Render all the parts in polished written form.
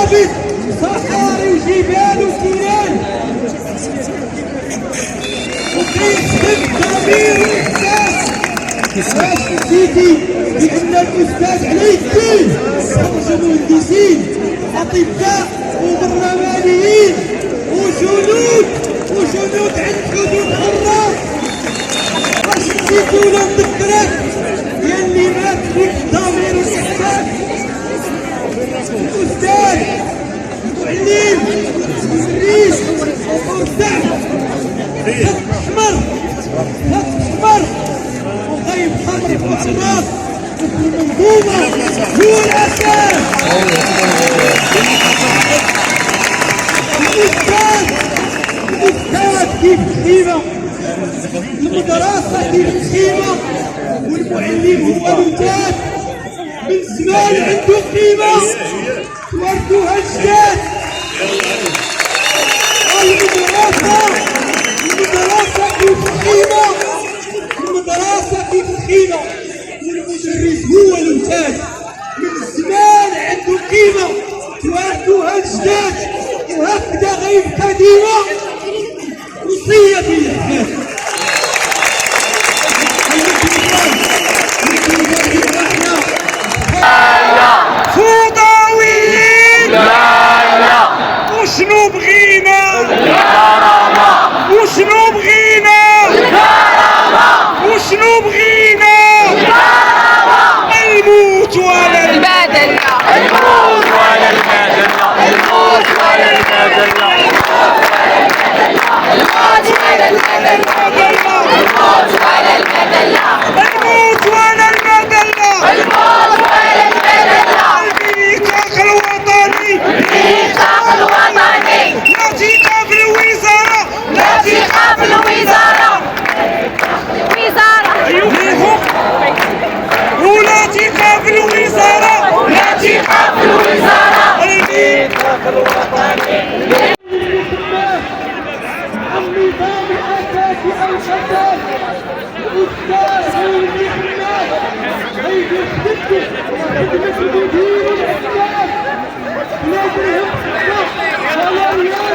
ونوابط صحاري وجبال وتيران، وكيخدم ضمير واحساس باش نسيتي بان الاستاذ علي الدين خرج مهندسين اطباء وبرلمانيين وجنود عند حدود حره. باش نسيتونا نذكرك ياللي مات فيك الضمير والاحساس. الاستاذ معلم مدرس مرتاح خط احمر وغيب حمر واحمر وفي المنظومه هو الاساس. الاستاذ كيف الخيمه، المدرسه كيف الخيمه، والمعلم هو الانتاج. من زمان عنده قيمه ورثوها الجداد. المدرسه كيف الخيمه، والمدرس هو الانتاج. من زمان عنده قيمه ورثوها الجداد. وهكذا غيبقى ديما وصيه بالحكام. فوضويين لا وشنو بغينا الكرامة، وشنو بغينا الكرامة، وشنو بغينا الكرامة. الموت ولا المادلة، الموت ولا المادلة، الموت ولا المادلة، الموت ولا المادلة، الموت ولا المادلة، الموت ولا المادلة، الموت ولا المادلة. الميثاق الوطني، الميثاق الوطني، لا ثقة في الوزارة، لا ثقة في الوزارة. ولا ثقة في الوزارة، لا ثقة في الوزارة. الميثاق الوطني. النظام الاساسي الخدام الاستاذ والمحنات حيث يخدم خدمه المدير والاحساس بلادهم ولا ريال.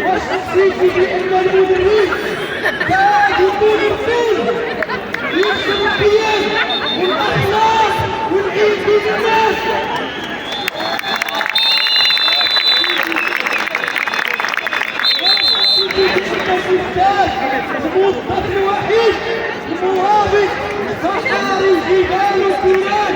وحسيتي بان المديرين كاد يكون الرسول يكسر القيم والاخلاق والالتزامات. الطفل الوحيد المرابط صحاري الجبال والتيران.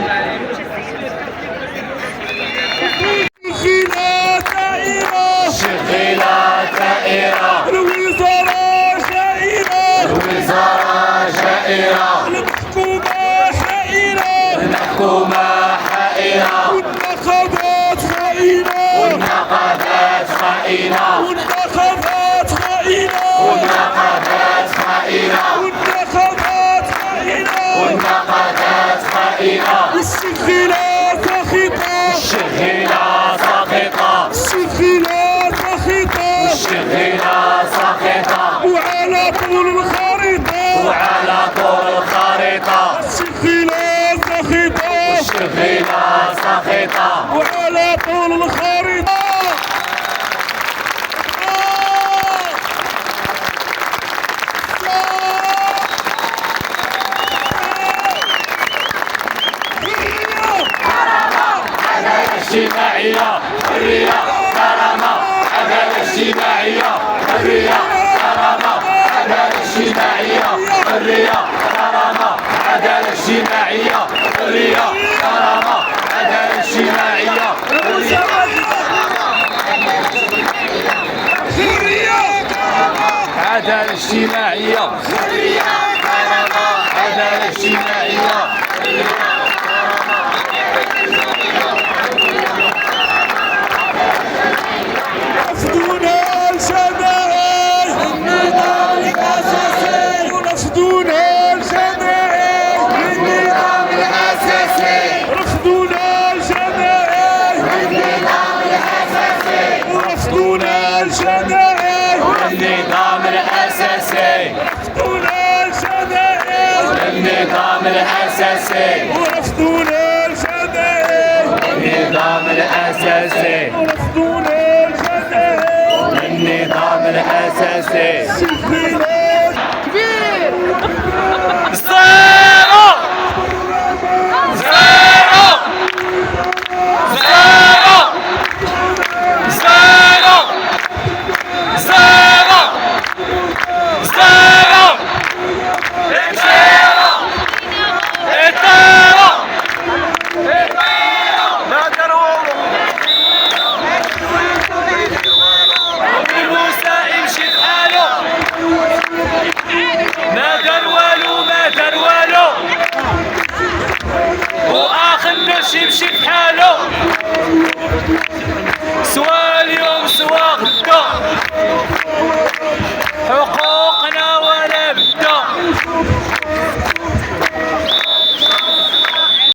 شغيلة دائرة، الوزارة جائرة، الوزارة جائرة، الحكومة حائرة، الحكومة حائرة، والنقابات خائنة، والنقابات خائنة، والنقابات خائنة، والنقابات خائنة، والنقابات خائنة، والنقابات خائنة. الشغيلة ساخطة، الشغيلة ساخطة، الشغيلة ساخطة، الشغيلة ساخطة، وعلى طول الخريطة، وعلى طول الخريطة. الشغيلة ساخطة، الشغيلة ساخطة، وعلى طول الخريطة. اجتماعية، حرية، كرامة، عدالة اجتماعية، حرية، كرامة، عدالة اجتماعية، حرية، كرامة، عدالة اجتماعية، حرية، كرامة، عدالة اجتماعية، حرية، عدالة اجتماعية، حرية، كرامة، عدالة اجتماعية. رفضنا الجماعي، النظام الأساسي، النظام الأساسي ورفضونا الجديد النظام الأساسي ورفضونا الجديد النظام الأساسي كبير زيرو زيرو زيرو زيرو زيرو زيرو موسى يمشي بحاله ما دار والو ما دار والو واخر ناس يمشي بحاله